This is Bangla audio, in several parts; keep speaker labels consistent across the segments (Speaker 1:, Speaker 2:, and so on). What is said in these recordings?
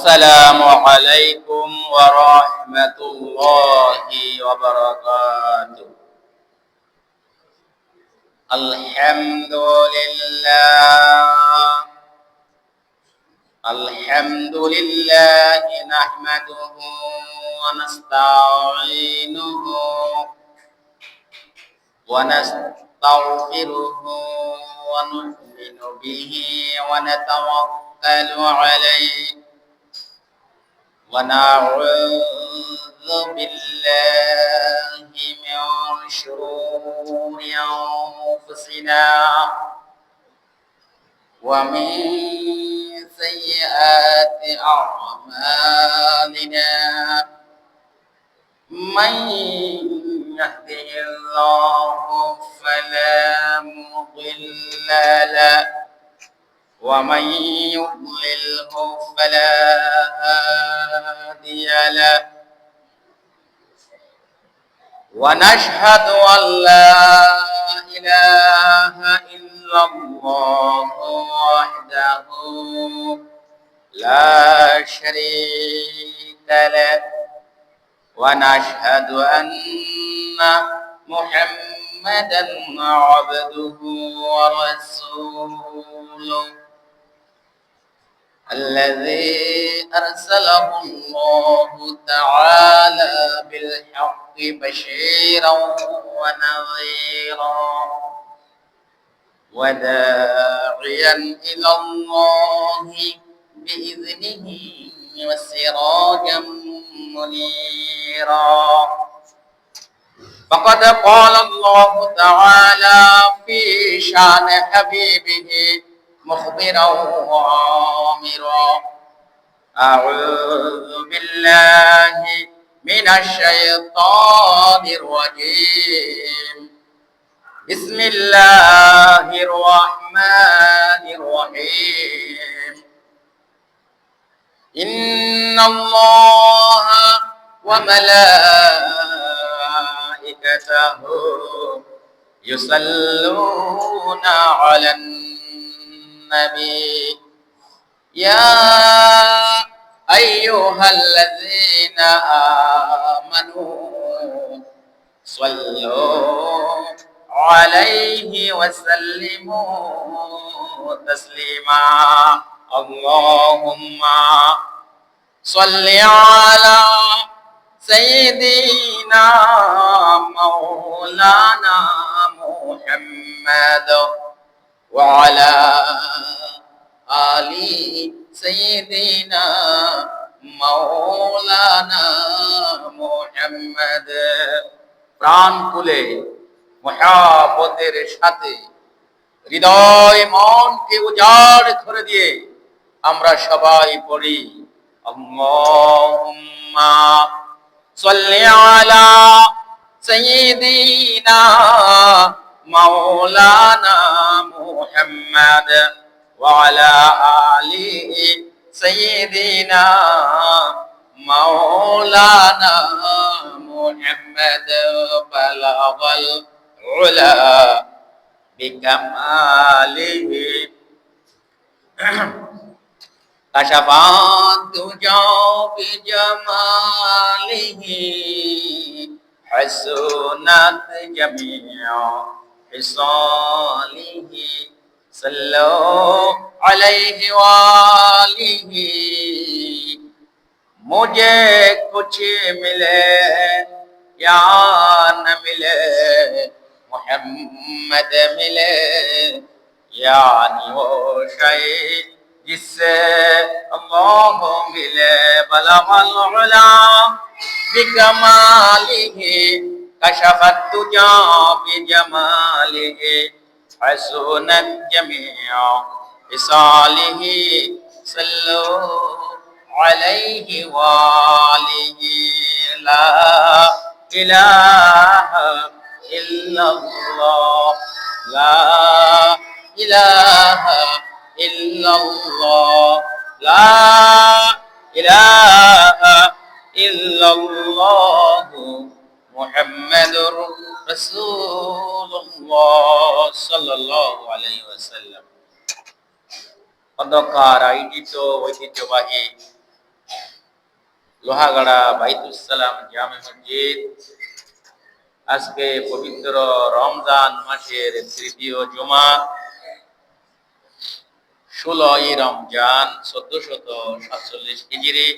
Speaker 1: السلام عليكم ورحمة الله وبركاته. الحمد لله الحمد لله نحمده ونستعينه ونستغفره ونؤمن به ونتوكل عليه ونعوذ بالله من شرور أنفسنا ومن سيئات أعمالنا من يهده الله فلا مضل له ومن يضلله فلا هادي له ونشهد أن لا إله إلا الله وحده لا شريك له ونشهد أن محمدا عبده ورسوله الذي أرسله الله تعالى بالحق بشيرا ونذيرا وداعيا إلى الله بإذنه وسراجا منيرا فقد قال الله تعالى في شان حبيبه مخبرا وآمرا أعوذ بالله من الشيطان الرجيم بسم الله الرحمن الرحيم إن الله وملائكته يصلون على النبي يا أيها الذين آمنوا صلوا عليه وسلموا تسليما اللهم صل على سيدنا مولانا محمد وعلى آل سيدنا مولانا محمد প্রাণ খুলে মুহাব্বতের সাথে হৃদয় মনকে উজাড় করে দিয়ে আমরা সবাই পড়ি আল্লাহুম্মা সাল্লি আলা সাইয়্যিদিনা মাওলানা মুহাম্মদ ওয়া আলা আলি সাইয়্যিদিনা মাওলানা মুহাম্মদ বালাগাল উলা বিকামালিহি كشفت دجى بجماله حسنت جميع خصاله صلوا عليه وآله मुझे कुछ मिले या न मिले मोहम्मद मिले यानी वो शय जिससे अल्लाह मिले बलगल उला बिकमालिही कशफत दुजा बिजमालिही हसनत जमीअ हिसालिही सल्लु अलैहि वालिही ला इलाहा इल्लल्लाह ला इलाहा illallah la ilaha illallah muhammadur rasulullah sallallahu alaihi wasallam অন্ধকার আয়োজিত ঐতিহ্যবাহী লোহাগাড়া বাইতুস সালাম জামে মসজিদ। আজকে পবিত্র রমজান মাসের তৃতীয় জুমা, 16ই রমজান 1447 হিজরি,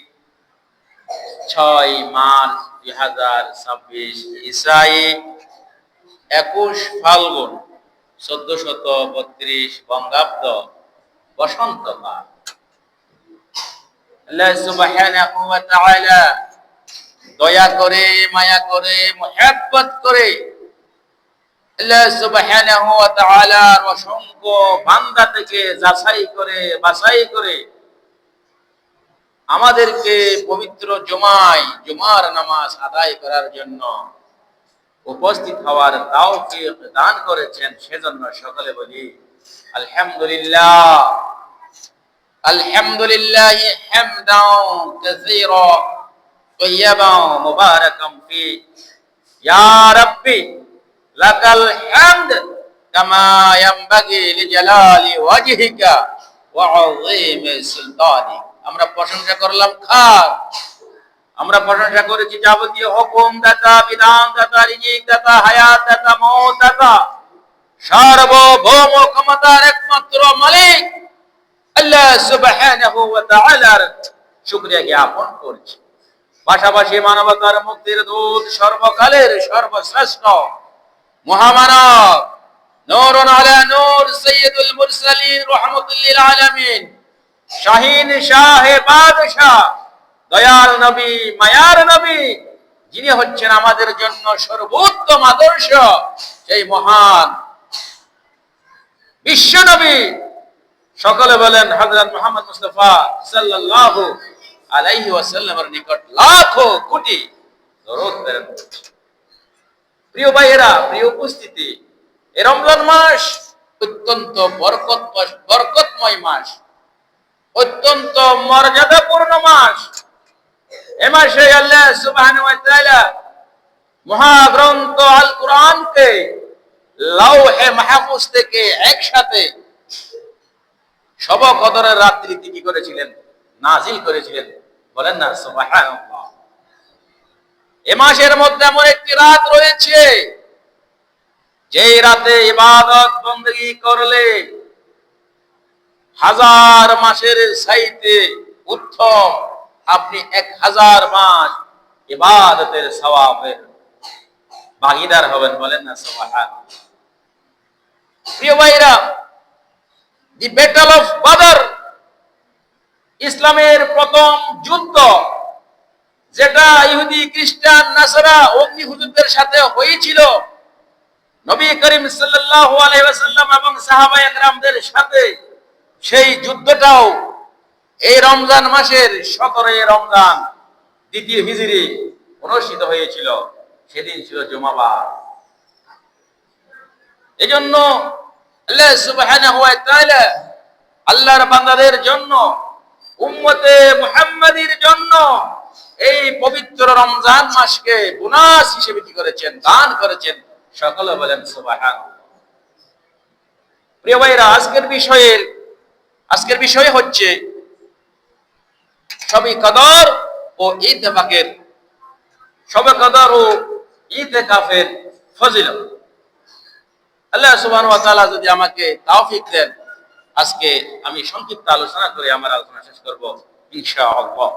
Speaker 1: 6 মার্চ 2026 ইসরাই, 21 ফাল্গুন 1432 বঙ্গাব্দ বসন্তকাল। আল্লাহ সুবহানাহু ওয়া তাআলা দয়া করে, মায়া করে, মুহাব্বত করে আল্লাহ সুবহানাহু ওয়া তাআলার অসংখ্য বান্দা থেকে যাচাই করে, বাছাই করে আমাদেরকে পবিত্র জুমার নামাজ আদায় করার জন্য উপস্থিত হওয়ার তৌফিক দান করেছেন। সেজন্য সকলে বলি আলহামদুলিল্লাহ। আলহামদুলিল্লাহ হামদান কাসীরা তাইয়্যিবান মুবারাকান ফি। ইয়া রাব্বি লাকাল হামদ কামা ইয়ানবাগি লিজালালি ওয়াজহিকা ওয়া আযীমি সুলতানিক। আমরা প্রশংসা করলাম খার, আমরা প্রশংসা করেছি যাবতীয় হুকুম দাতা, বিধান দাতা, রিজিক দাতা, হায়াত দাতা, মওত দাতা, সার্বভৌম ক্ষমতার একমাত্র মালিক আল্লাহ সুবহানাহু ওয়া তাআলার শুকরিয়া জ্ঞাপন করছি। পাশাপাশি মানবতার মুক্তির দূত, সর্বকালের সর্বশ্রেষ্ঠ মহামানব, নূরুন আলা নূর, সাইয়্যিদুল মুরসালিন, রাহমাতুল লিল আলামিন, শাহীন শাহে বাদশাহ, দয়াল নবী, মায়ার নবী, যিনি হচ্ছেন আমাদের জন্য সর্বোত্তম আদর্শ, সেই মহান বিশ্ব নবী, সকলে বলেন হযরত মুহাম্মদ মুস্তাফা সাল্লাল্লাহু আলাইহি ওয়াসাল্লামের নিকট লাখো কোটি দরুদ প্রেরণ করছি। প্রিয় ভাইয়েরা, প্রিয় উপস্থিতি, এই রমজান মাস অত্যন্ত বরকতময় মাস, অত্যন্ত মর্যাদাপূর্ণ মাস। এ মাসে আল্লাহ সুবহানাহু ওয়া তাআলা মহাগ্রন্থ আল কোরআনকে লাওহে মাহফুজ থেকে একসাথে শবে কদরের রাত্রিতে কি করেছিলেন? নাজিল করেছিলেন। বলেন না সুবহানাল্লাহ। এ মাসের মধ্যে এমন একটি রাত রয়েছে যেই রাতে ইবাদত বندگی করলে হাজার মাসের চাইতে উত্তম আপনি 1000 মাস ইবাদতের সওয়াবের ভাগীদার হবেন। বলেন না সুবহানাল্লাহ। প্রিয় ভাইরা, দি ব্যাটল অফ বদর, ইসলামের প্রথম যুদ্ধ, যেটা ইহুদি, খ্রিস্টান, নাসারা, অগ্নিহুজুরদের সাথে হয়েছিল, নবী করিম সাল্লাল্লাহু আলাইহি ওয়াসাল্লাম এবং সাহাবায়ে কেরামদের সাথে, সেই যুদ্ধটাও এই রমজান মাসের 17 রমজান 2 হিজরি অনুষ্ঠিত হয়েছিল। সেদিন ছিল জুমাবার। এজন্য আল্লাহ সুবহানাহু ওয়া তাআলা আল্লাহর বান্দাদের জন্য, উম্মতে মুহাম্মাদীর জন্য এই পবিত্র রমজান মাসকে বোনাস হিসেবে কি করেছেন? দান করেছেন। সকলে বলেন সুবহানাল্লাহ। প্রিয় ভাইরা, আজকের বিষয় হচ্ছে শবে কদর ও ইতিকাফের, শবে কদর ও ইতিকাফের ফজিলত। আল্লাহ সুবহানাহু ওয়া তাআলা যদি আমাকে তৌফিক দেন, আজকে আমি সংক্ষিপ্ত আলোচনা করে আমার আলোচনা শেষ করব ইনশাআল্লাহ।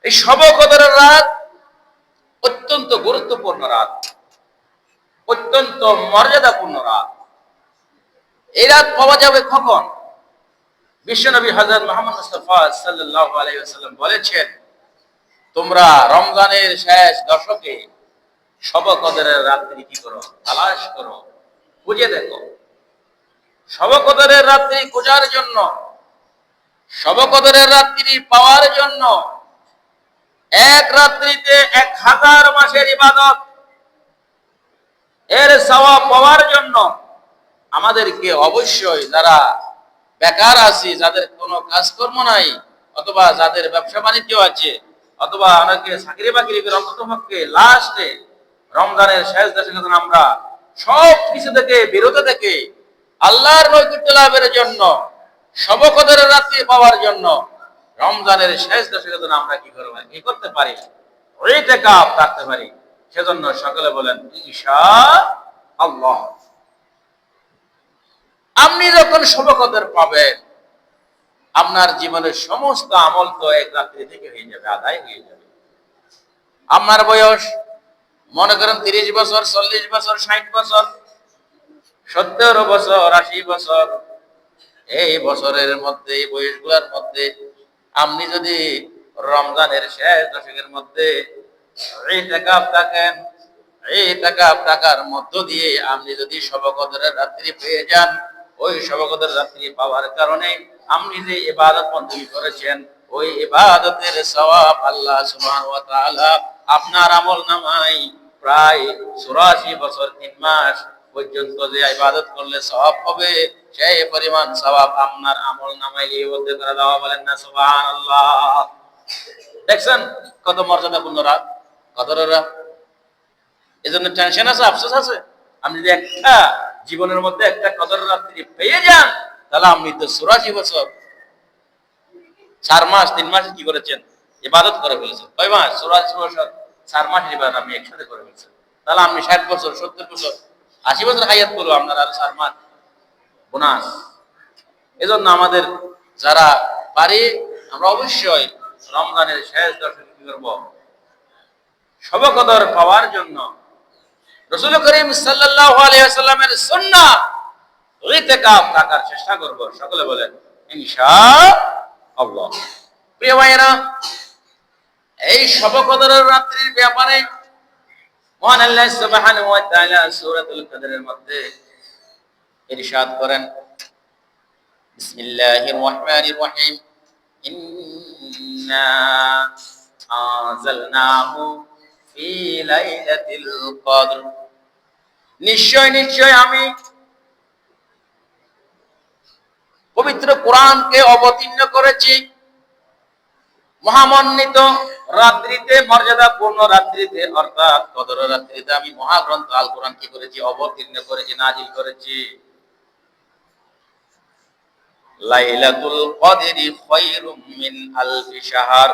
Speaker 1: এই শবে কদরের রাত অত্যন্ত গুরুত্বপূর্ণ রাত, অত্যন্ত মর্যাদাপূর্ণ রাত। এই রাত পাওয়া যাবে কখন? বিশ্বনবী হযরত মুহাম্মদ মুস্তাফা সাল্লাল্লাহু আলাইহি ওয়াসাল্লাম বলেছেন, তোমরা রমজানের শেষ দশকে শবে কদরের রাত্রি কি করো? তালাশ করো, খুঁজে দেখো। শবে কদরের রাত্রি খোঁজার জন্য, শবে কদরের রাত্রি পাওয়ার জন্য, এক রাত্রিতে 1000 মাসের ইবাদত এর সওয়াব পাওয়ার জন্য আমাদেরকে অবশ্যই, যারা বেকার আছি, যাদের কোনো কাজকর্ম নাই, অথবা যাদের ব্যবসা বাণিজ্য আছে, অথবা অনেকে চাকরি বাকরি করে, অন্ততপক্ষে লাস্টে রমজানের শেষ দশকে যখন আমরা সব কিছু থেকে বিরত থেকে আল্লাহর নৈকট্য লাভের জন্য, শবে কদরের রাত্রি পাওয়ার জন্য রমজানের শেষ দশকে যেন আমরা কি করতে পারি, ইতিকাফ থাকতে পারি। সেজন্য সকলে বলেন ইনশাআল্লাহ। আপনি যখন শবে কদর পাবেন, আপনার জীবনের সমস্ত আমল তো এক রাত্রি থেকে হয়ে যাবে, আদায় হয়ে যাবে। আপনার বয়স মনে করেন 30 বছর, 40 বছর, 60 বছর, 70 বছর, 80 বছর। এই বছরের মধ্যে, এই বয়সগুলোর মধ্যে আপনি যদি রমজানের শেষ দশকের মধ্যে ইতিকাফ থাকেন, ইতিকাফ থাকার মধ্য দিয়ে আপনি যদি শবে কদরের রাত্রি পেয়ে যান, ওই শবে কদরের রাত্রি পাওয়ার কারণে আপনি যে ইবাদত বندگی করেছেন, ওই ইবাদতের সওয়াব আল্লাহ সুবহানাহু ওয়া তাআলা আপনার আমলনামায় প্রায় 84 বছর 3 মাস পর্যন্ত যে ইবাদত করলে সওয়াব হবে, সেই পরিমাণ সওয়াব আপনার আমলনামায় লিপিবদ্ধ করে দেওয়া। বলেন না সুবহানাল্লাহ। দেখছেন কত মর্যাদাপূর্ণ রাত, কদরের রাত। এজন্য টেনশন আছে, আফসোস আছে? আপনি যদি একটা জীবনের মধ্যে একটা কদরের রাত্রি পেয়ে যান, তাহলে আপনি তো 84 বছর 4 মাস 3 মাস কি করেছেন? ইবাদত করে ফেলেছেন। কয় মাস? 84 বছর 4 মাস ইবাদত আপনি একসাথে করে ফেলেছেন। তাহলে আপনি 60 বছর, 70 বছর, 80 বছর হায়াত করলো, আপনার আর 4 মাস বোনাস। এজন্য আমাদের যারা পারি, আমরা অবশ্যই রমজানের শেষ দশকে কি করব? শবে কদর পাওয়ার জন্য রাসূল করিম সাল্লাল্লাহু আলাইহি ওয়াসাল্লামের সুন্নাহ ইতিকাফ থাকার চেষ্টা করব। সকলে বলেন ইনশাআল্লাহ। প্রিয় ভাইরা, এই শবে কদরের রাত্রির ব্যাপারে মহান আল্লাহ সুবহানাহু ওয়া তাআলা সূরাতুল কদরের মধ্যে ইরশাদ করেন, বিসমিল্লাহির রহমানির রহিম, ইন্না আনজালনাহু ফি লাইলাতিল কদর। নিশ্চয় নিশ্চয় আমি পবিত্র কোরআনকে অবতীর্ণ করেছি মহামন্বিত রাত্রিতে, মর্যাদাপূর্ণ রাত্রিতে, অর্থাৎ কদর রাত্রিতে আমি মহাগ্রন্থ আল কোরআন কি করেছি? অবতীর্ণ করেছি, নাজিল করেছি। লাইলাতুল কদরি খায়রুম মিন আলফি শাহর।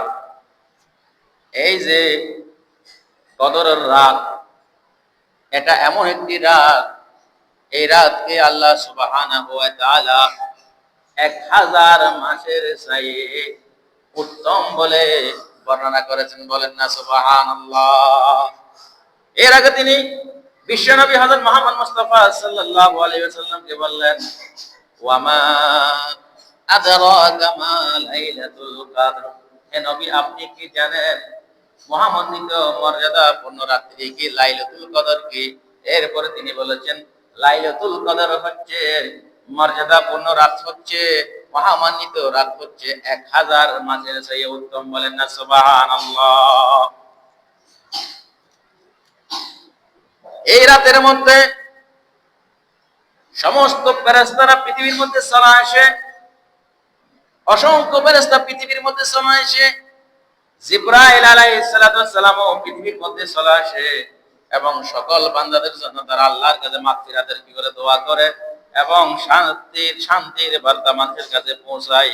Speaker 1: এই যে কদরের রাত, এটা এমন একটি রাত, এই রাতকে আল্লাহ সুবহানাহু ওয়া তাআলা 1000 মাসের চেয়ে উত্তম বলে বর্ণনা করেছেন। বলেন না সুবহানাল্লাহ। এর আগে তিনি বিশ্বনবী হযরত মুহাম্মদ মুস্তাফা সাল্লাল্লাহু আলাইহি ওয়াসাল্লামকে বললেন, ওয়া মা আদরাকা মা লাইলাতুল কদর। হে নবী, আপনি কি জানেন মহামন্বিত মর্যাদাপূর্ণ রাত্রি কি, লাইলাতুল কদর কি? এরপরে তিনি বলেছেন, লাইলাতুল কদর হচ্ছে মর্যাদাপূর্ণ রাত, হচ্ছে মহামান্বিত রাত, হচ্ছে 1000 মাসের চেয়ে উত্তম। বলেন না সুবহানাল্লাহ। এই রাতের মধ্যে সমস্ত ফেরেশতারা পৃথিবীর মধ্যে চলে আসে, অসংখ্য ফেরেশতা পৃথিবীর মধ্যে চলে আসে, জিবরাইল আলাইহিস সালাতু ওয়াস সালামও পৃথিবীর মধ্যে চলে আসে, এবং সকল বান্দাদের জন্য তারা আল্লাহর কাছে মাগফিরাতের কি করে দোয়া করে, এবং শান্তির বার্তা মানুষের কাছে পৌঁছায়,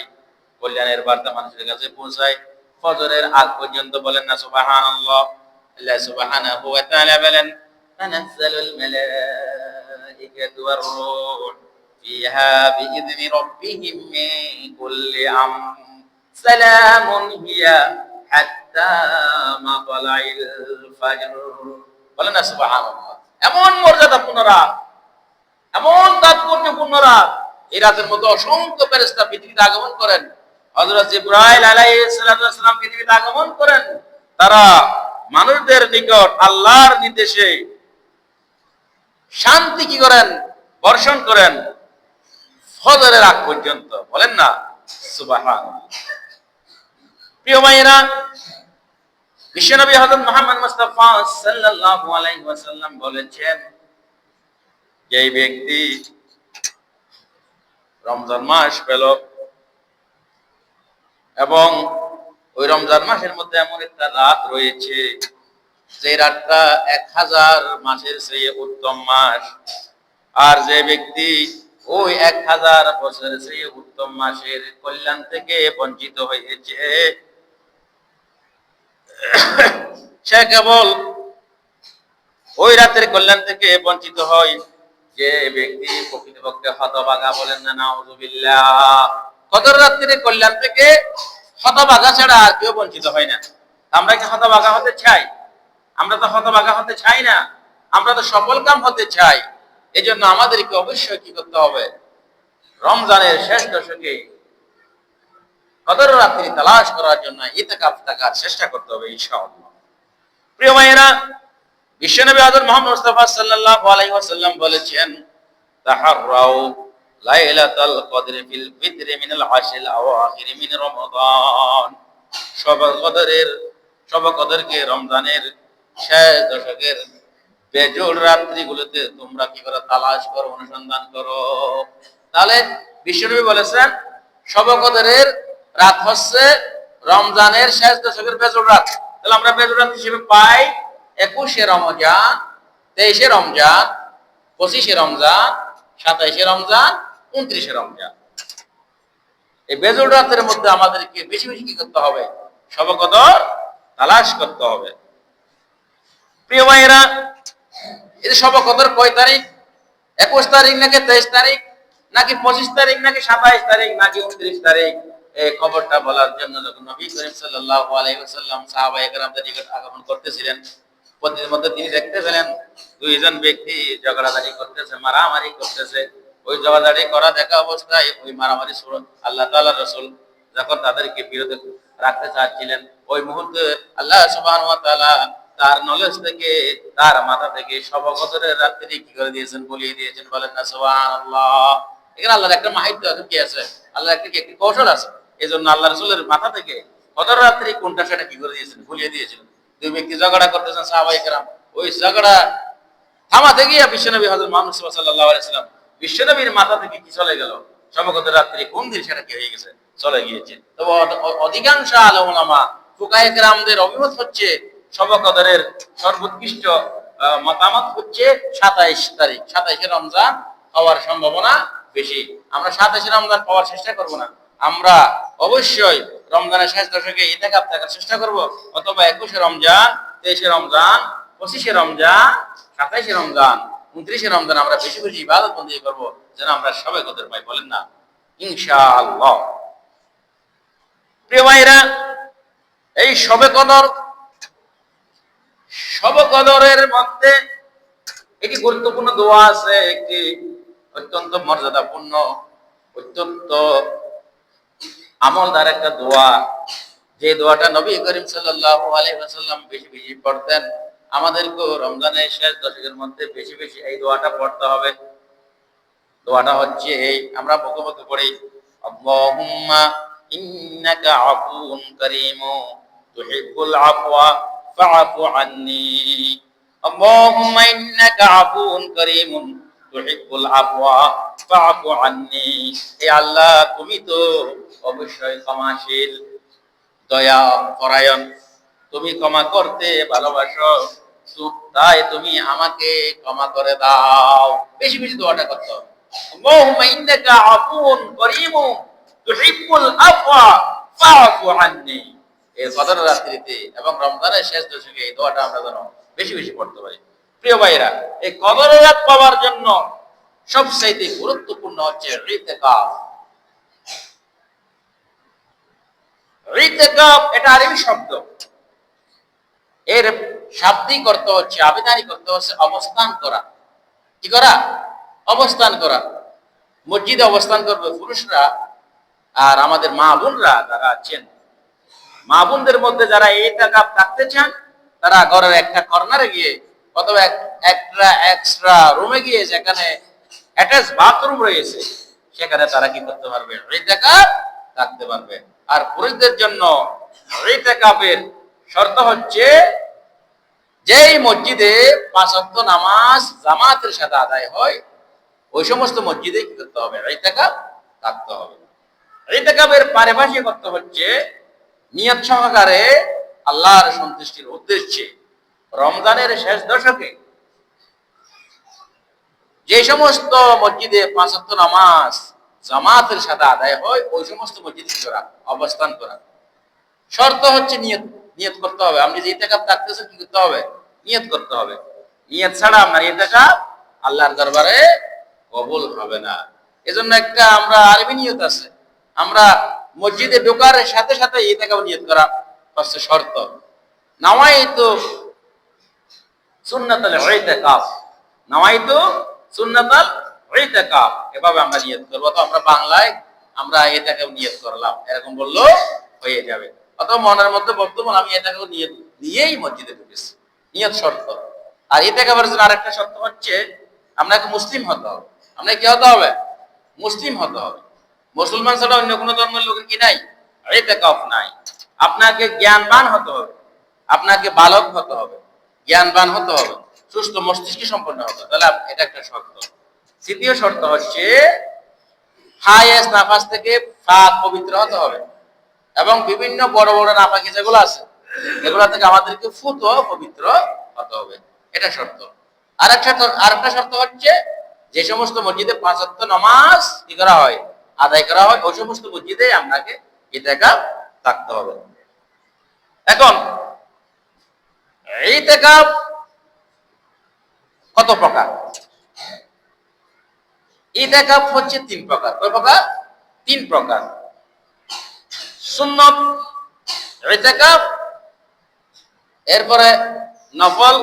Speaker 1: কল্যাণের বার্তা মানুষের কাছে পৌঁছায় ফজরের আগ পর্যন্ত। বলেন না সুবহানাল্লাহ। আল্লাহ সুবহানাহু ওয়া তাআলা বলেন, তানাজ্জালুল মালাইকাতু ওয়ার রূহ ফিহা বিইذনি রাব্বিহিম মিন কুল্লি আমর সালামুন হিয়া হাত্তা মাতলাইল ফাজর। বলেন না সুবহানাল্লাহ। এমন মর্যাদাপূর্ণ রাত, এমন তাৎপর্যপূর্ণ রাত, এই রাতের মধ্যে অসংখ্য ফেরেশতা পৃথিবীতে আগমন করেন। হযরত জিবরাইল আলাইহিস সালাতু ওয়াস সালাম পৃথিবীতে আগমন করেন। তারা মানুষদের নিকট আল্লাহর নির্দেশে শান্তি কি করেন? বর্ষণ করেন ফজরের আগ পর্যন্ত। বলেন না সুবহানাল্লাহ। প্রিয় ভাইরা, বিশ্বনবী হযরত মুহাম্মদ মুস্তাফা সাল্লাল্লাহু আলাইহি ওয়াসাল্লাম বলেছেন, যে ব্যক্তি রমজান মাস পেল এবং ওই রমজান মাসের মধ্যে এমন একটা রাত রয়েছে যে রাতটা 1000 মাসের চেয়ে উত্তম মাস, আর যে ব্যক্তি ওই 1000 বছরের চেয়ে উত্তম মাসের কল্যাণ থেকে বঞ্চিত হয়েছে। সে কেবল ওই রাতের কল্যাণ থেকে বঞ্চিত হয় যে ব্যক্তি প্রকৃতপক্ষে হতভাগা, বলেন না নাউযুবিল্লাহ। কদর রাত্রির কল্যাণ থেকে হতভাগা ছাড়া আর কেউ বঞ্চিত হয় না। আমরা কি হতভাগা হতে চাই? আমরা তো হতভাগা হতে চাই না, আমরা তো সফল কাম হতে চাই। এই জন্য আমাদেরকে অবশ্যই কি করতে হবে? রমজানের শেষ দশকে কদর রাত্রি তালাশ করার জন্য ইতিকাফ থাকার চেষ্টা করতে হবে ইনশাআল্লাহ। প্রিয় ভাইয়েরা, বিশ্বনবী হযরত মুহাম্মদ মুস্তাফা সাল্লাল্লাহু আলাইহি ওয়াসাল্লাম বলেছেন, তাহাররাউ লাইলাতাল কদরি ফিল ফিতরি মিনাল আশরিল আওয়াখির মিন রমাদান। শবে কদরকে রমজানের শেষ দশকের বেজোড় রাত্রিগুলোতে তোমরা কি করো? তালাশ করো, অনুসন্ধান করো। তাহলে বিশ্বনবী বলেছেন শবে কদরের রাত হচ্ছে রমজানের শেষ দশকের বেজোড় রাত। তাহলে আমরা বেজোড় রাত হিসেবে পাই 21শে রমজান, 23শে রমজান, 25শে রমজান, 27শে রমজান, 29শে রমজান। এই বেজোড় রাতের মধ্যে আমাদেরকে বেশি বেশি কি করতে হবে? শবে কদর তালাশ করতে হবে। প্রিয় ভাইয়েরা, এই শবে কদর কয় তারিখ? 21 তারিখ নাকি 23 তারিখ নাকি 25 তারিখ নাকি 27 তারিখ নাকি 29 তারিখ? এই খবরটা বলার জন্য যখন নবী করিম সাল্লাল্লাহু আলাইহি ওয়াসাল্লাম সাহাবায়ে কেরামদের নিকট আগমন করতেছিলেন, পথের মধ্যে তিনি দেখতে পেলেন দুইজন ব্যক্তি ঝগড়াঝাড়ি করতেছে, মারামারি করতেছে। ওই ঝগড়াঝাড়ি করা দেখা অবস্থায় ওই মারামারি আল্লাহ তাআলার রাসূল যখন তাদেরকে বিরত রাখতে চাচ্ছিলেন, ওই মুহূর্তে আল্লাহ সুবহানাহু ওয়া তাআলা তার নলেজ থেকে, তার মাথা থেকে শবে কদরের রাত্রি কি করে দিয়েছেন? বলিয়ে দিয়েছেন। বলেন না সুবহানাল্লাহ। এখানে আল্লাহর একটা মাহিত্য আছে, কি আছে? আল্লাহর একটা কৌশল আছে। এই জন্য আল্লাহ রাসূলের মাথা থেকে কদর রাত্রি কোনটা সেটা কি করে দিয়েছেন? বলিয়ে দিয়েছেন। দুই ব্যক্তি ঝগড়া করতেছেন, সাহাবায়ে কেরাম ওই ঝগড়া থামাতে গিয়ে বিশ্বনবী হযরত মুহাম্মদ সাল্লাল্লাহু আলাইহি ওয়াসাল্লাম, বিশ্বনবীর মাথা থেকে কি চলে গেল? শবে কদর রাত্রি কোন দিন সেটা কি হয়ে গেছে? চলে গিয়েছে। তবে অধিকাংশ আলেম ওলামা ফুকাহে কেরামদের অভিমত হচ্ছে শবে কদরের সর্বোৎকৃষ্ট মতামত হচ্ছে 27 তারিখ, 27শে রমজান হওয়ার সম্ভাবনা বেশি। আমরা 27শে রমজান পাওয়ার চেষ্টা করব না, আমরা অবশ্যই রমজানের শেষ দশকে ইতিকাফ থাকার চেষ্টা করব, অথবা 21শে রমজান, 23শে রমজান, 25শে রমজান, 27শে রমজান, 29শে রমজান আমরা বেশি বেশি ইবাদত বন্দেগী করব, যেন আমরা শবে কদর পাই। বলেন না ইনশাআল্লাহ। প্রিয় ভাইরা, এই শবে কদরের মধ্যে একটি গুরুত্বপূর্ণ দোয়া আছে, একটি অত্যন্ত মর্যাদাপূর্ণ, অত্যন্ত আমলদার একটা দোয়া, যে দোয়াটা নবী করিম সাল্লাল্লাহু আলাইহি ওয়াসাল্লাম বেশি বেশি পড়তেন। আমাদেরকে রমজানের শেষ দশকের মধ্যে বেশি বেশি এই দোয়াটা পড়তে হবে। দোয়াটা হচ্ছে এই, আমরা মুখে মুখে পড়ি, আল্লাহুম্মা ইন্নাকা আফুউন কারীমু তুহিব্বুল আফওয়া ফাআফু আন্নী। আল্লাহুম্মা ইন্নাকা আফুউন কারীমুন তুহিব্বুল আফওয়া ফাআফু আন্নী। হে আল্লাহ, তুমি তো অবশ্যই ক্ষমাশীল, দয়া পরায়ণ, তুমি ক্ষমা করতে ভালোবাসো, তাই তুমি আমাকে ক্ষমা করে দাও। বেশি বেশি দোয়াটা করতে হবে। আল্লাহুম্মা ইন্নাকা আফুউন কারীমুন তুহিব্বুল আফওয়া ফাআফু আন্নী। এই কদর রাত্রিতে এবং রমজানের শেষ দশকে এই দোয়াটা আমরা যেন বেশি বেশি পড়তে পারি। প্রিয় ভাইরা, এই কদর রাত পাওয়ার জন্য সবচেয়ে গুরুত্বপূর্ণ হচ্ছে ইতিকাফ। ইতিকাফ এটা আরবি শব্দ, এর শাব্দিক অর্থ হচ্ছে, আবিধানিক অর্থ হচ্ছে অবস্থান করা। কি করা? অবস্থান করা। মসজিদে অবস্থান করবে পুরুষরা, আর আমাদের মা বোনরা যারা আছেন, মা বোনদের মধ্যে যারা ইতিকাফ থাকতে চান, তারা ঘরের একটা কর্নারে গিয়ে অথবা একটা এক্সট্রা রুমে গিয়ে, যেখানে অ্যাটাচ বাথরুম রয়েছে, সেখানে তারা কি করতে পারবে? ইতিকাফ থাকতে পারবে। আর পুরুষদের জন্য ইতিকাফের শর্ত হচ্ছে, যেই মসজিদে 5 ওয়াক্ত নামাজ জামাতের সাথে আদায় হয়, ওই সমস্ত মসজিদে কি করতে হবে? ইতিকাফ থাকতে হবে। ইতিকাফের পারিভাষিক অর্থ হচ্ছে নিয়ত সহকারে আল্লাহর সন্তুষ্টির উদ্দেশ্যে রমজানের শেষ দশকে যে সমস্ত মসজিদে 5 ওয়াক্ত নামাজ জামাতের সাথে আদায় হয় ওই সমস্ত মসজিদে করা, অবস্থান করা। শর্ত হচ্ছে নিয়ত। নিয়ত করতে হবে। আপনি যে ইতিকাফ থাকতেছেন কি করতে হবে? নিয়ত করতে হবে। নিয়ত ছাড়া আপনার ইতিকাফ আল্লাহর দরবারে কবুল হবে না। এজন্য একটা আমরা আরবি নিয়ত আছে, আমরা মসজিদে ঢোকার সাথে সাথে ইতিকাফ নিয়ত করা হচ্ছে শর্ত। নাওয়াইতু সুন্নাতুল ইতিকাফ, নাওয়াইতু সুন্নাতুল ইতিকাফ, এভাবে আমরা নিয়ত করব। তো আমরা বাংলায় আমরা ইতিকাফ নিয়ত করলাম এরকম বললো হয়ে যাবে। অথবা মনের মধ্যে বর্তমান আমি ইতিকাফ নিয়ত নিয়েই মসজিদে ঢুকেছি, নিয়ত শর্ত। আর ইতিকাফের জন্য আরেকটা শর্ত হচ্ছে আপনাকে মুসলিম হতে হবে। আপনাকে কি হতে হবে? মুসলিম হতে হবে। মুসলমান ছাড়া অন্য কোনো ধর্মের লোকের কি নাই? ইতিকাফ নাই। আপনাকে জ্ঞানবান হতে হবে, আপনাকে বালক হতে হবে, জ্ঞানবান হতে হবে, সুস্থ মস্তিষ্ক সম্পন্ন হতে হবে। তাহলে এটা একটা শর্ত। তৃতীয় শর্ত হচ্ছে হায়েস নাফাস থেকে পাক পবিত্র হতে হবে এবং বিভিন্ন বড় বড় নাপাকি যেগুলো আছে এগুলা থেকে আমাদেরকে ফুত পবিত্র হতে হবে। এটা শর্ত। আরেকটা শর্ত হচ্ছে যে সমস্ত মসজিদে 5 ওয়াক্ত নামাজ কি করা হয়, আদায় করা হয়, ওই সমস্ত মসজিদে আপনাকে ইতিকাফ থাকতে হবে। এখন ইতিকাফ কত প্রকার? ইতিকাফ হচ্ছে 3 প্রকার। কয় প্রকার? 3 প্রকার। সুন্নত ইতিকাফ, এরপরে নফল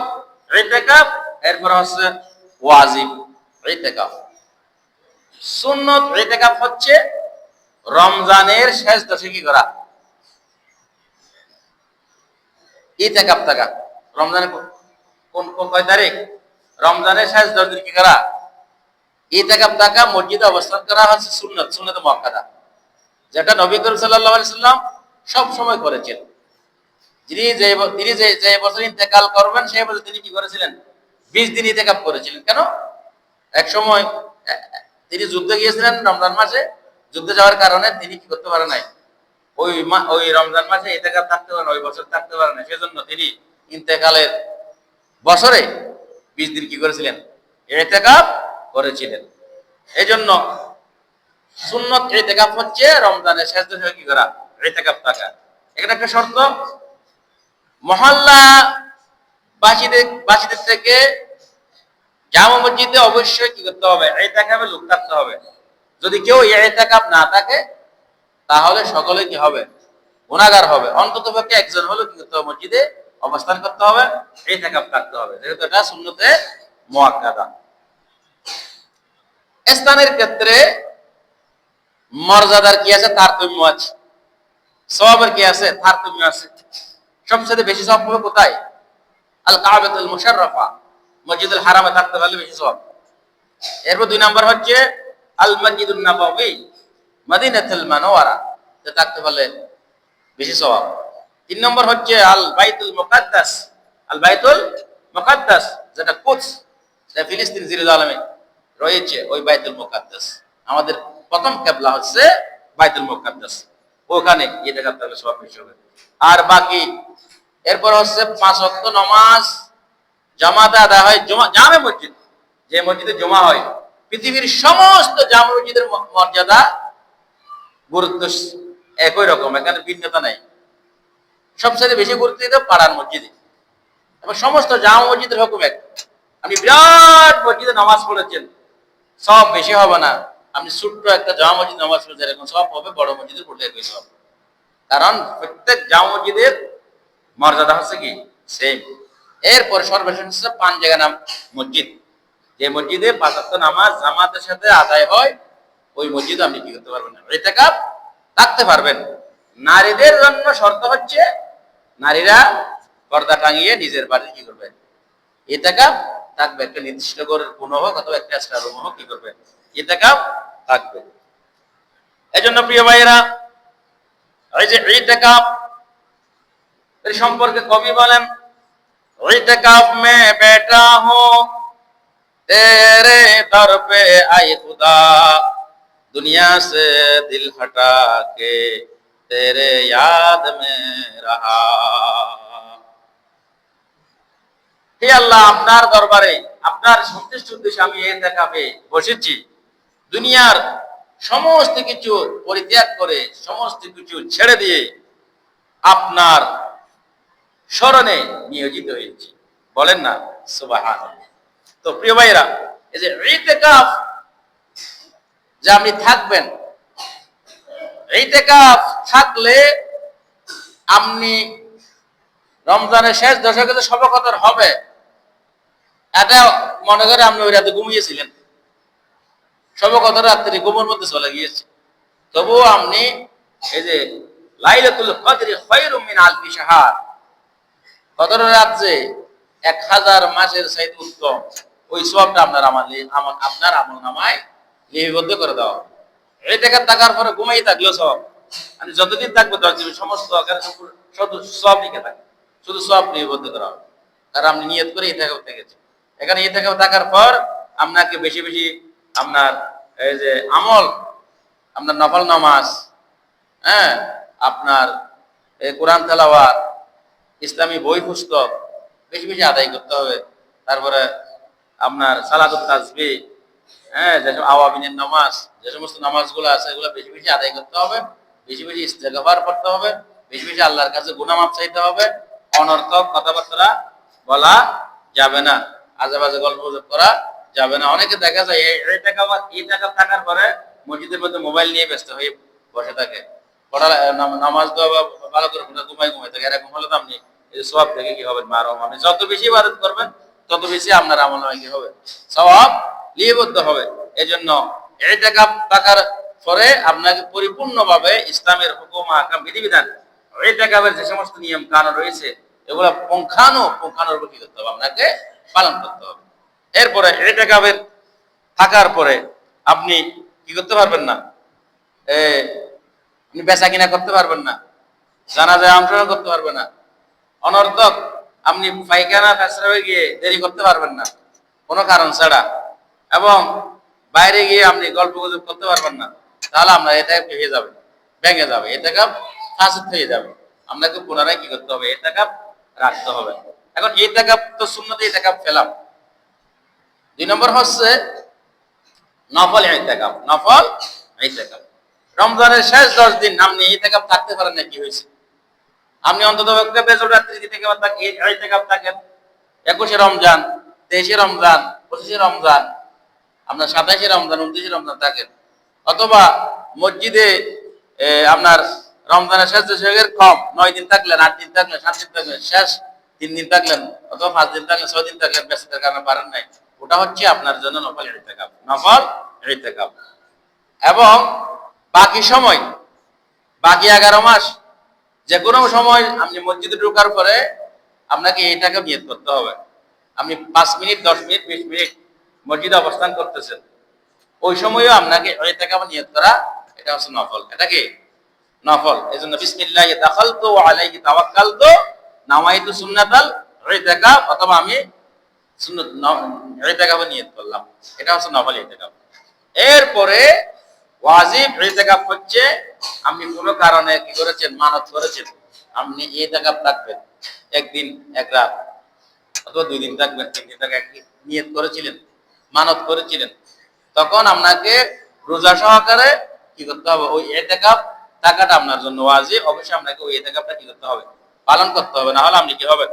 Speaker 1: ইতিকাফ, এরপরে হচ্ছে ওয়াজিব ইতিকাফ। সুন্নত ইতিকাফ হচ্ছে রমজানের শেষ দশে কি করা? ইতিকাফ থাকা। রমজানের কোন কয় তারিখ? রমজানের শেষ 10 দিন কি করা? ইতিকাফ থাকা, মসজিদে অবস্থান করা হচ্ছে সুন্নত, সুন্নতে মুআক্কাদা, যেটা নবী করিম সাল্লাল্লাহু আলাইহি সাল্লাম সব সময় করেছেন। তিনি যে বছর ইন্তেকাল করবেন সেই বছর তিনি কি করেছিলেন? 20 দিন ইতিকাফ করেছিলেন। কেন? এক সময় তিনি যুদ্ধে গিয়েছিলেন রমজান মাসে, যুদ্ধে যাওয়ার কারণে তিনি কি করতে পারে নাই, ওই রমজান মাসে ইতিকাফ থাকতে পারেন, ওই বছর থাকতে পারেন না। সেজন্য তিনি ইন্তেকালের বছরে 20 দিন কি করেছিলেন? ইতিকাফ করেছিলেন। এই জন্য সুন্নত ইতিকাফ হচ্ছে রমজানের শেষ দশে কি করা? ইতিকাফ থাকা। এখানে একটা শর্ত, মহল্লা বাসীদের থেকে জামা মসজিদে অবশ্যই কি করতে হবে? ইতিকাফে লোক থাকতে হবে। যদি কেউ ইতিকাফ না থাকে তাহলে সকলে কি হবে? গুনাহগার হবে। অন্ততপক্ষে একজন হলো কি করতে হবে? মসজিদে অবস্থান করতে হবে, ইতিকাফ থাকতে হবে, যেহেতু এটা সুন্নতে মুআক্কাদা। স্থানের ক্ষেত্রে মর্যাদার কি আছে? তারতম্য আছে। সওয়াবের কি আছে? তারতম্য আছে। সবচেয়ে বেশি সওয়াব হবে কোথায়? আল কাবাতুল মুশাররাফা, মসজিদুল হারামে থাকতে পারলে বেশি সওয়াব। এরপর 2 নাম্বার হচ্ছে আল মসজিদুন নববী, মদিনাতুল মুনাওয়ারা তে থাকতে পারলে বেশি সওয়াব। 3 নম্বর হচ্ছে আল বাইতুল মুকাদ্দাস, আল বাইতুল মুকাদ্দাস, যেটা কুদস, যেটা ফিলিস্তিন জেরুজালেমে রয়েছে, ওই বাইতুল মুকাদ্দাস। আমাদের প্রথম কিবলা হচ্ছে বাইতুল মুকাদ্দাস, ওখানে ইতিকাফ থাকলে সওয়াব বেশি হবে। আর বাকি এরপর হচ্ছে 5 ওয়াক্ত নামাজ জামাতে আদায় হয় জামে মসজিদ, যে মসজিদে জমা হয়। পৃথিবীর সমস্ত জামে মসজিদের মর্যাদা গুরুত্ব একই রকম, এখানে ভিন্নতা নাই। সবচেয়ে বেশি গুরুত্ব দিতে পাড়ার মসজিদে, এবং সমস্ত জামা মসজিদের হুকুম এক। আপনি বিরাট মসজিদে নামাজ পড়েছেন, সব বেশি হবে না। আপনি ছোট্ট একটা জামা মসজিদ নামাজ পড়েছেন, এরকম সব হবে বড় মসজিদে পড়লে একই সব। কারণ প্রত্যেক জামা মসজিদের মর্যাদা হচ্ছে কি সেম। এরপর সর্বশেষ হচ্ছে 5 জায়গা নাম মসজিদ, যে মসজিদে 5 ওয়াক্ত নামাজ জামাতের সাথে আদায় হয়, ওই মসজিদে আপনি কি করতে পারবেন? ইতিকাফ থাকতে পারবেন। নারীদের জন্য শর্ত হচ্ছে নারীরা পর্দা টাঙিয়ে নিজের বাড়ি কি করবে? ইতিকাফ থাকবে। একটা নির্দিষ্ট ঘরের কোন হোক অথবা একটা এক্সট্রা রুম হোক কি করবে? ইতিকাফ থাকবে। এজন্য প্রিয় ভাইয়েরা, এই যে ইতিকাফ এর সম্পর্কে কবি বলেন, इत्काफ में बैठा हूँ तेरे दर पे आए खुदा, दुनिया से दिल हटा के तेरे याद में रहा। হে আল্লাহ, আপনার দরবারে আপনার সন্তুষ্ট উদ্দেশ্যে আমি ইতিকাফে বসেছি, দুনিয়ার সমস্ত কিছু পরিত্যাগ করে সমস্ত কিছু ছেড়ে দিয়ে আপনার স্মরণে নিয়োজিত হয়েছি। বলেন না সুবহানাল্লাহ। তো প্রিয় ভাইরা, এই যে ইতিকাফ যে আপনি থাকবেন, ইতিকাফ থাকলে আপনি রমজানের শেষ দশকে যে শবে কদর হবে, এটা মনে করে আপনি ওই রাতে ঘুমিয়েছিলেন, শবে কদর রাত্রি ঘুমের মধ্যে চলে গিয়েছে, তবুও আপনি এই যে লাইলাতুল কদরি খায়রুম মিন আলফি শাহর, কদর রাত যে 1000 মাসের চাইতে উত্তম, ওই সওয়াবটা আপনার আপনার আমলনামায় লিপিবদ্ধ করে দেওয়া হবে। ইতিকাফ থাকার পরে ঘুমাই থাকলেও সওয়াব, আমি যতদিন থাকবো 10 দিন সমস্ত শুধু সওয়াব লিখে থাকে, শুধু সওয়াব লিপিবদ্ধ করা হবে, কারণ আপনি নিয়ত করে ইতিকাফ থেকেছেন। এখানে ইতিকাফ থাকার পর আপনাকে বেশি বেশি আপনার এই যে আমল, আপনার নফল নামাজ, হ্যাঁ, আপনার এই কোরআন তেলাওয়াত, ইসলামী বই পুস্তক বেশি বেশি আদায় করতে হবে। তারপরে আপনার সালাতুত তাসবিহ, হ্যাঁ, যেসব আওয়াবিনের নামাজ, যে সমস্ত নামাজগুলো আছে এগুলো বেশি বেশি আদায় করতে হবে, বেশি বেশি ইস্তেগফার করতে হবে, বেশি বেশি আল্লাহর কাছে গুনাহ মাফ চাইতে হবে, অনর্থক কথাবার্তা বলা যাবে না, আজে বাজে গল্প করা যাবে না। অনেকে দেখা যায় এই টাকা থাকার পরে মসজিদের মধ্যে মোবাইল নিয়ে ব্যস্ত হয়ে বসে থাকে, পড়া নামাজ দেওয়া ভালো করে ঘুমাই থাকে। এরকম হলে তো আপনি এই সওয়াব থেকে কি হবে, আপনি যত বেশি ইবাদত করবেন তত বেশি আপনার আমলনামায় কি হবে, সওয়াব লিপিবদ্ধ হবে। এজন্য ইতিকাফ থাকার পরে আপনাকে পরিপূর্ণভাবে ইসলামের হুকুম আহকাম বিধিবিধান, ইতিকাফের যে সমস্ত নিয়ম কানুন রয়েছে এগুলো পুঙ্খানুপুঙ্খানুরূপে কি করতে হবে, আপনাকে পালন করতে হবে। এরপরে ইতিকাফের থাকার পরে আপনি কি করতে পারবেন না, আপনি বেচা কিনা করতে পারবেন না, জানাজায় অংশগ্রহণ করতে পারবেন না, অনর্থক আপনি পায়খানা পেশাবে গিয়ে দেরি করতে পারবেন না কোনো কারণ ছাড়া, এবং বাইরে গিয়ে আপনি গল্প গুজব করতে পারবেন না, তাহলে আপনার ইতিকাফ হয়ে যাবে, ভেঙে যাবে, ইতিকাফ ফাসিদ হয়ে যাবে। আপনাকে পুনরায় কি করতে হবে, ইতিকাফ রাখতে হবে। এখন ইতিকাফ তো সুন্নতে ইতিকাফ ফেলাম। 2 নম্বর হচ্ছে নফল ইতিকাফ। নফল ইতিকাফ রমজানের শেষ 10 দিন আপনি ইতিকাফ থাকতে পারেন না, কি হয়েছে, আপনি অন্তত বেজর রাত্রি ইতিকাফ থাকেন, 21শে রমজান, 23শে রমজান, 25শে রমজান, আপনার 27শে রমজান, 29শে রমজান থাকেন, অথবা মসজিদে আপনার রমজানের শেষ দশকের কম 9 দিন থাকলেন, 8 দিন থাকলেন, 7 দিন থাকলেন, শেষ 3 দিন থাকলেন, অথবা 5 দিন থাকলেন, 6 দিন থাকলেন, ব্যস্ততার কারণে পারেন নাই, ওটা হচ্ছে আপনার জন্য নফল ইতিকাফ। নফল ইতিকাফ। এবং বাকি সময়, বাকি 11 মাস যে কোনো সময় আপনি মসজিদে ঢোকার পরে আপনাকে ইতিকাফ নিয়ত করতে হবে। আপনি 5 মিনিট, 10 মিনিট, 20 মিনিট মসজিদে অবস্থান করতেছেন, ওই সময়ও আপনাকে ইতিকাফ নিয়ত করা, এটা হচ্ছে নফল। এটা কি নফল। এজন্য বিসমিল্লাহি দাখালতু ওয়া আলাইহি তাওয়াক্কালতু নাওয়াইতু সুন্নাতাল ইতিকাফ, অথবা আমি সুন্নাত ইতিকাফ নিয়ত করলাম, এটা হচ্ছে নফল ইতিকাফ। এরপরে ওয়াজিব ইতিকাফ হচ্ছে আপনি কোনো কারণে কি করেছেন, মানত করেছেন, আপনি ইতিকাফ থাকবেন 1 দিন 1 রাত, অথবা 2 দিন থাকবেন, 3 দিন থাকবেন, নিয়ত করেছিলেন, মানত করেছিলেন, তখন আপনাকে রোজা সহকারে কি করতে হবে, ওই ইতিকাফ থাকাটা আপনার জন্য ওয়াজিব। অবশ্যই আপনাকে ওই ইতিকাফটা কি করতে হবে, পালন করতে হবে, না হলে আপনি কি হবেন,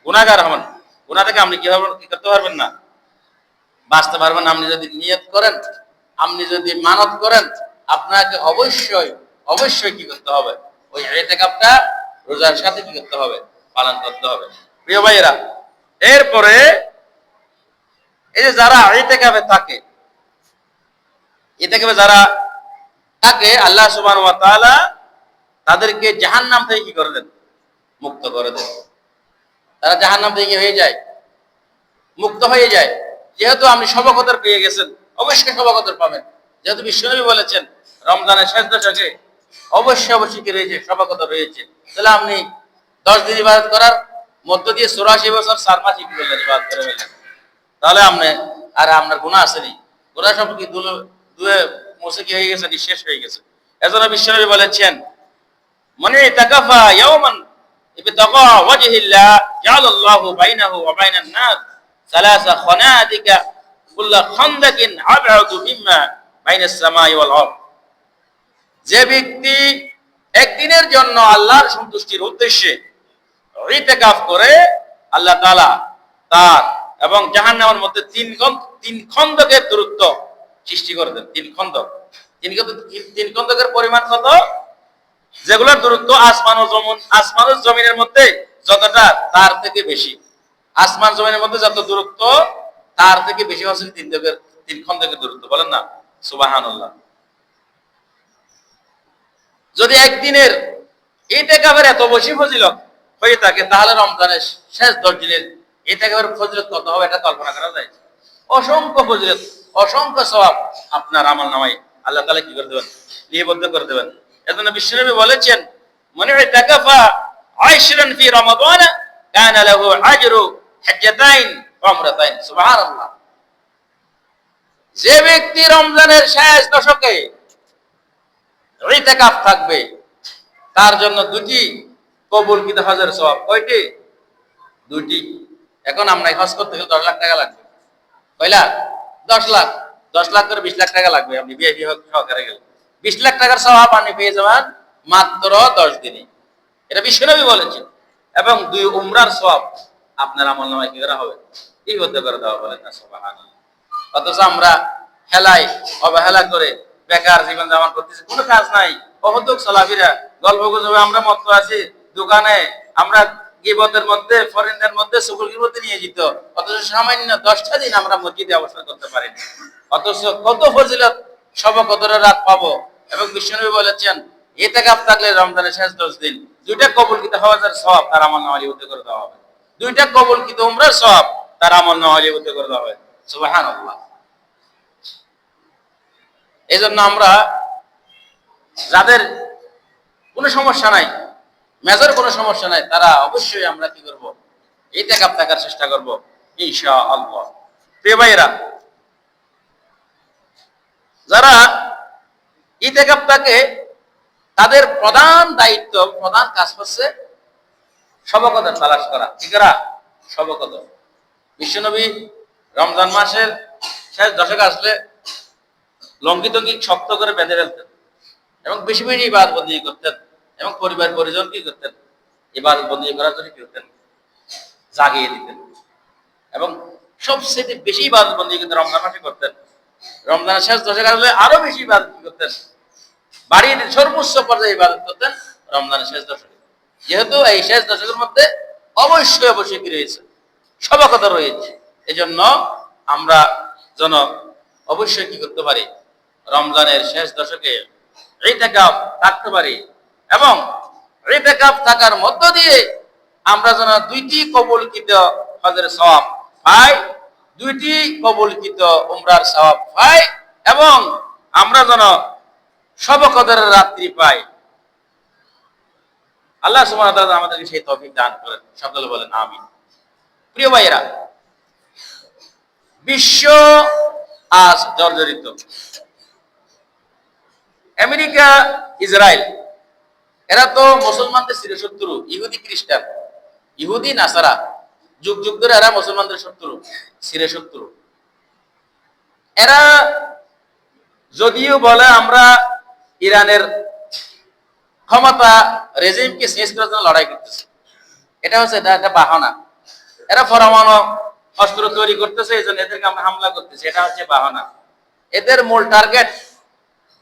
Speaker 1: গুনাহগার হবেন। গুনাহ থেকে আপনি কি হবেন, কি করতে পারবেন না, বাঁচতে পারবেন। আপনি যদি নিয়ত করেন, আপনি যদি মানত করেন, আপনাকে অবশ্যই অবশ্যই কি করতে হবে, ওই ইতিকাফটা রোজার সাথে কি করতে হবে, পালন করতে হবে। প্রিয় ভাইয়েরা, এরপরে এই যে যারা ইতিকাফে থাকে, ইতিকাফে যারা থাকে, আল্লাহ সুবহানাহু ওয়া তাআলা তাদেরকে জাহান্নাম থেকে কি করে দেন, মুক্ত করে দেন। তারা জাহান্নাম থেকে কি হয়ে যায়, মুক্ত হয়ে যায়। যেহেতু আপনি শবে কদর পেয়ে গেছেন, অবশ্যই শবে কদর পাবেন। যেহেতু বিশ্বনবী বলেছেন রমজানের শেষ দশকে অবশ্যই কি রয়েছে, শবে কদর রয়েছে, তাহলে আপনি 10 দিন ইবাদত করার মধ্য দিয়ে 84 বছর 4 মাস ইবাদত করে ফেললেন, তাহলে আপনি আর আপনার গুনাহ আসেনি, গুনাহ সব কি দুয়ে মুছে কি হয়ে গেছে, নিঃশেষ হয়ে গেছে। এজন্য বিশ্বনবী বলেছেন, মানে ইতাকাফা ইয়াওমান ইবতাগা ওয়াজহিল্লাহ জাআলাল্লাহু বাইনাহু ওয়া বাইনান নাস সালাসা খানাদিকা কুল্লা খানদাকিন আবআদু মিম্মা বাইনাস সামাই ওয়াল আরদ। যে ব্যক্তি একদিনের জন্য আল্লাহর সন্তুষ্টির উদ্দেশ্যে ইতিকাফ করে, আল্লাহ তাআলা তার এবং জাহান্নামের মধ্যে তিন খন্দকের দূরত্ব সৃষ্টি করে দেন। তিন খন্দকের পরিমাণ কত? যেগুলোর দূরত্ব আসমান ও জমিনের মধ্যে যতটা, তার থেকে বেশি। আসমান জমিনের মধ্যে যত দূরত্ব, তার থেকে বেশি হচ্ছে তিন খন্দকের দূরত্ব। বলেন না সুবহানাল্লাহ। যদি একদিনের ইতিকাফের এত বেশি ফজিলত হয়ে থাকে, তাহলে রমজানের শেষ 10 দিনের ইতিকাফের ফজিলত কত হবে এটা কল্পনা করা যায়? অসংখ্য ফজিলত, অসংখ্য সওয়াব আপনার আমলনামায় আল্লাহ তাআলা কি করে দেবেন? লিপিবদ্ধ করে দেবেন। এজন্য বিশ্বনবী বলেছেন, মান ইতাকাফা 10 ফি রমাদান কানা লাহু আজরু হাজ্জাতাইন ওয়া উমরাতাইন। সুবহানাল্লাহ। যে ব্যক্তি রমজানের শেষ দশকে ইতিকাফ থাকবে, তার জন্য 2টি কবুলকৃত হজের সওয়াব। কয়টি? 2টি। এখন আমরা হজ করতে গেলে 10 লাখ টাকা লাগবে। কয় লাখ? 10 লাখ। 10 লাখ করে 20 লাখ টাকা লাগবে। আপনি ভিআইপি সহকারে গেলে 20 লাখ টাকার সওয়াব আপনি পেয়ে যাবেন মাত্র 10 দিনে। এটা বিশ্বনবী বলেছেন। এবং 2 উমরার সওয়াব আপনার আমলনামায় কি করা হবে? লিপিবদ্ধ করে দেওয়া। বলেন না সুবহানাল্লাহ। অথচ আমরা হেলায় অবহেলা করে বেকার জীবন যাপন করতেছি, কোনো কাজ নাই, অহতুক চলাফেরা, গল্প গুজবে আমরা মত্ত আছি, দোকানে আমরা গীবতের মধ্যে, ফরেনদের মধ্যে, সুকুলের মধ্যে নিয়ে যেত। অথচ সামান্য 10টা দিন আমরা মসজিদে অবস্থান করতে পারিনি। অথচ কত ফজিলত, শবে কদরের রাত পাবো। এবং বিশ্বনবী বলেছেন, ইতিকাফ থাকলে রমজানের শেষ 10 দিন 2টা কবুলকৃত হজের সওয়াব তার আমলনামায় লিপিবদ্ধ করে দেওয়া হবে। 2টা কবুলকৃত উমরার সওয়াব তার আমলনামায় লিপিবদ্ধ করে দেওয়া হবে। সুবহানাল্লাহ। এই জন্য আমরা যাদের কোনো সমস্যা নাই, মেজর কোনো সমস্যা নাই, তারা অবশ্যই আমরা কি করব? ইতিকাফ থাকার চেষ্টা করব ইনশাআল্লাহ। প্রিয় ভাইরা, যারা ইতিকাফ থাকে তাদের প্রধান দায়িত্ব, প্রধান কাজ হচ্ছে শবে কদর তালাশ করা। কি করা? শবে কদর। বিশ্বনবী রমজান মাসের শেষ দশকে আসলে লঙ্গি টঙ্গি শক্ত করে বেঁধে ফেলতেন এবং বেশি বেশি ইবাদত বন্দি করতেন এবং পরিবার পরিজন কি করতেন? ইবাদত বন্দি করার জন্য কি করতেন? জাগিয়ে দিতেন। এবং সবচেয়ে বেশি ইবাদত বন্দি কিন্তু রমজান মাসে করতেন। রমজানের শেষ দশকে আসলে আরো বেশি ইবাদত করতেন, বাড়িয়ে সর্বোচ্চ পর্যায়ে ইবাদত করতেন রমজানের শেষ দশকে। যেহেতু এই শেষ দশকের মধ্যে অবশ্যই অবশ্যই কি রয়েছে? শবে কদর রয়েছে। এই জন্য আমরা যেন অবশ্যই কি করতে পারি? রমজানের শেষ দশকে ইতিকাফ থাকতে পারি এবং ইতিকাফ থাকার মধ্য দিয়ে আমরা যেন 2টি কবুলকৃত হজের সওয়াব পাই, 2টি কবুলকৃত উমরার সওয়াব পাই এবং আমরা যেন শবে কদরের রাত্রি পাই। আল্লাহ সুবহানাহু ওয়া তাআলা আমাদেরকে সেই তৌফিক দান করেন। সকলে বলেন আমিন। প্রিয় ভাইরা, বিশ্ব আজ জর্জরিত। আমেরিকা, ইসরায়েল এরা তো মুসলমানদের চিরশত্রু। ইহুদি খ্রিস্টান, ইহুদি নাসারা যুগ যুগ ধরে এরা মুসলমানদের শত্রু, চিরশত্রু। এরা যদিও বলে আমরা ইরানের ক্ষমতা রেজিমকে শেষ করার জন্য লড়াই করতেছে, এটা হচ্ছে একটা বাহানা। এরা পরমাণু অস্ত্র তৈরি করতেছে, এই জন্য এদেরকে আমরা হামলা করতেছি, এটা হচ্ছে বাহানা। এদের মূল টার্গেট,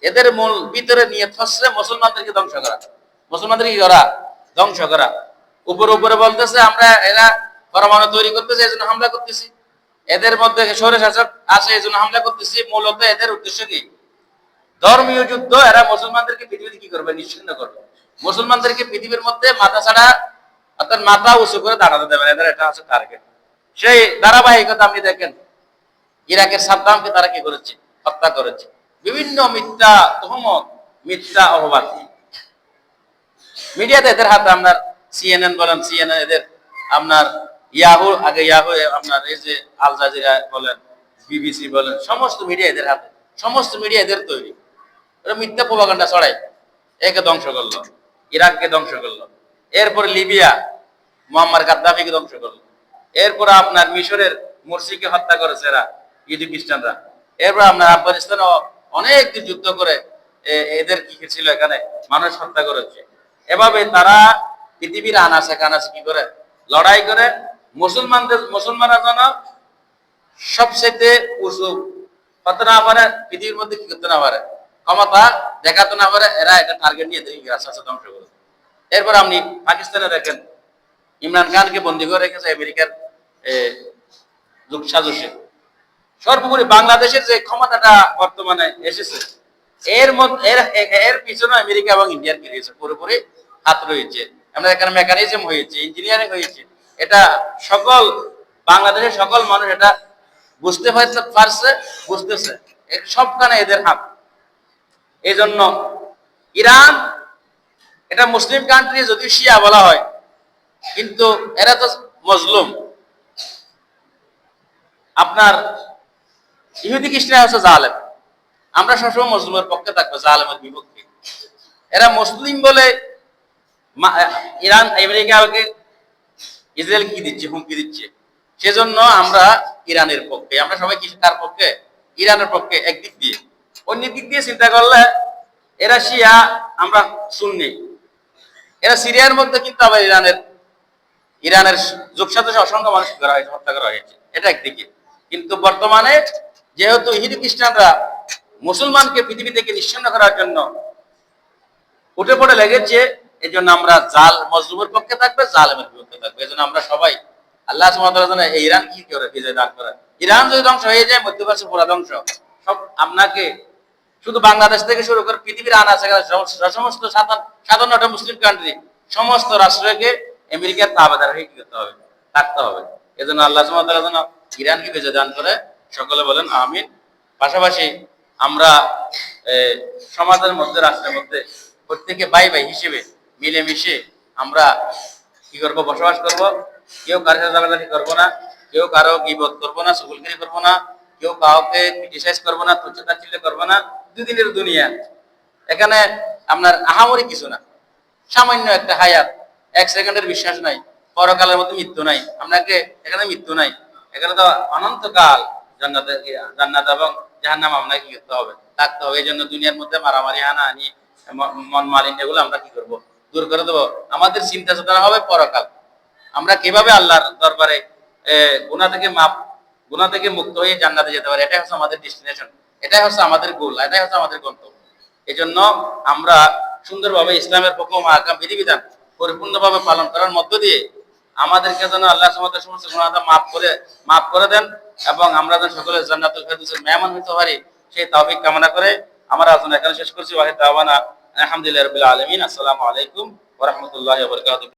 Speaker 1: এদের মূল ভিতরে নিয়ে হচ্ছে মুসলমানদেরকে ধ্বংস করা। মুসলমানদের কি করা? ধ্বংস করা। উপরে উপরে বলতেছে আমরা এরা পরমাণু তৈরি করতেছে, এই জন্য হামলা করতেছি। এদের মধ্যে স্বৈরশাসক আছে, এই জন্য হামলা করতেছি। মূলত এদের উদ্দেশ্য কি? ধর্মীয় যুদ্ধ। এরা মুসলমানদেরকে পৃথিবীতে কি করবে? নিশ্চিন্ন করবে। মুসলমানদেরকে পৃথিবীর মধ্যে মাথা ছাড়া, অর্থাৎ মাথা উঁচু করে দাঁড়াতে দেবেন। এদের এটা হচ্ছে টার্গেট। সেই ধারাবাহিকতা আপনি দেখেন, ইরাকের সাদ্দামকে তারা কি করেছে? হত্যা করেছে। বিভিন্ন মিথ্যা তুহমত, মিথ্যা অপবাদ মিডিয়াতে এদের হাতে। আপনার সিএনএন বলেন, সিএনএন এদের, আপনার ইয়াহু, আগে ইয়াহু, আপনার এই যে আল জাজিরা বলেন, বিবিসি বলেন, সমস্ত মিডিয়া এদের হাতে, সমস্ত মিডিয়া এদের তৈরি। ওরা মিথ্যা প্রোপাগান্ডা ছড়ায়। একে ধ্বংস করলো, ইরাককে ধ্বংস করলো, এরপরে লিবিয়া মুয়াম্মার গাদ্দাফিকে ধ্বংস করলো, এরপরে আপনার মিশরের মুরসিকে হত্যা করেছে এরা ইহুদি খ্রিস্টানরা। এরপর আপনার আফগানিস্তানে অনেক যুদ্ধ করে এদের কি ছিল এখানে মানুষ হত্যা করেছে। এভাবে তারা পৃথিবীর আনাচে কানাচে কি করে লড়াই করে মুসলমানরা যেন সবচেয়ে উঁচু হতে না পারে, পৃথিবীর মধ্যে কি করতে না পারে, ক্ষমতা দেখাতে না পারে, এরা একটা টার্গেট নিয়ে রাস্তা ধ্বংস করে। এরপর আপনি পাকিস্তানে দেখেন ইমরান খানকে বন্দী করে রেখেছে আমেরিকার সাজসে। সর্বোপরি বাংলাদেশের যে ক্ষমতাটা বর্তমানে এসেছে এর মধ্যে এর পিছনে আমেরিকা এবং ইন্ডিয়ার কি রয়েছে, পুরোপুরি হাত রয়েছে। আমাদের এখানে মেকানিজম হয়েছে, ইঞ্জিনিয়ারিং হয়েছে, এটা সকল বাংলাদেশের সকল মানুষ এটা বুঝতে পারছে, বুঝতেছে সবখানে এদের হাত। এই জন্য ইরান এটা মুসলিম কান্ট্রি, যদিও শিয়া বলা হয়, কিন্তু এরা তো মজলুম। আপনার ইহুদি খ্রিস্টান হচ্ছে জালেম, আমরা সবসময় মজলুমের পক্ষে থাকবো, জালেমের বিপক্ষে। এরা মুসলিম বলে ইরান আমেরিকাকে ইসরায়েল কি দিচ্ছে, হুমকি দিচ্ছে, সেজন্য আমরা ইরানের পক্ষে। আমরা সবাই কি কার পক্ষে? ইরানের পক্ষে একদিক দিয়ে। অন্য দিক দিয়ে চিন্তা করলে এরা শিয়া, আমরা সুন্নি। এরা সিরিয়ার মধ্যে কিন্তু আবার ইরানের যোগসাথে অসংখ্য মানুষ করা হয়েছে, হত্যা করা হয়েছে, এটা একদিকে। কিন্তু বর্তমানে যেহেতু ইহুদি খ্রিস্টানরা মুসলমানকে পৃথিবী থেকে নিশ্চিহ্ন করার জন্য উঠে পড়ে লেগেছে, এই জন্য আমরা মজলুমের পক্ষে থাকবে, জালেমের বিপক্ষে থাকবে। এই জন্য আমরা সবাই আল্লাহ সুবহানাহু ওয়া তাআলা এই ইরান কি করে বিজয় দান করে। ইরান যদি ধ্বংস হয়ে যায়, মধ্যপ্রাচ্য পুরো ধ্বংস। সব আপনাকে শুধু বাংলাদেশ থেকে শুরু করে পৃথিবীর আনাচে সমস্ত 57টা মুসলিম কান্ট্রি, সমস্ত রাষ্ট্রকে আমেরিকার তাবেদার হয়ে কি করতে হবে, থাকতে হবে। এই জন্য আল্লাহ সুবহানাহু ওয়া তাআলা যেন ইরানকে বিজয় দান করে, সকলে বলেন আমিন। পাশাপাশি আমরা সমাজের মধ্যে, রাষ্ট্রের মধ্যে প্রত্যেকে ভাই ভাই হিসেবে মিলেমিশে আমরা কি করব, বসবাস করব। কেউ কারোর সাথে ঝগড়াঝাটি করবো না, কেউ কারো গীবত করবো না, চুগলখড়ি করবো না, কেউ কাউকে ক্রিটিসাইজ করবো না, তুচ্ছ-তাচ্ছিল্য করবো না। দুদিনের দুনিয়া, এখানে আপনার আহামরি কিছু না, সামান্য একটা হায়াত, 1 সেকেন্ডের বিশ্বাস নাই, পরকালের মধ্যে মৃত্যু নাই। আপনাকে এখানে মৃত্যু নাই, এখানে তো অনন্তকাল জান্নাত এবং জাহান্নাম আপনাকে কি করতে হবে, থাকতে হবে। এই জন্য দুনিয়ার মধ্যে মারামারি, হানাহানি, মন মালিন্য এগুলো আমরা কি করবো, দূর করে দেবো। আমাদের চিন্তা চেতনা হবে পরকাল, আমরা কিভাবে আল্লাহর দরবারে গুনাহ থেকে মুক্ত হয়ে জান্নাতে যেতে পারি। এটাই হচ্ছে আমাদের ডেস্টিনেশন, এটাই হচ্ছে আমাদের গোল, এটাই হচ্ছে আমাদের গন্তব্য। এই জন্য আমরা সুন্দরভাবে ইসলামের হুকুম, আহকাম, বিধিবিধান পরিপূর্ণভাবে পালন করার মধ্য দিয়ে আমাদেরকে যেন আল্লাহ সুবহানাহু সমস্ত গুনাহ মাফ করে দেন, এবং আমরা যেন সকলে জান্নাতুল ফেরদৌসের মেহমান হতে পারি, সেই তৌফিক কামনা করে আমরা আলোচনা এখানে শেষ করছি। ওয়াহিদ দাওয়ানা আলহামদুলিল্লাহি রাব্বিল আলামিন। আসসালামু আলাইকুম ওয়া রাহমাতুল্লাহি ওয়া বারাকাতুহু।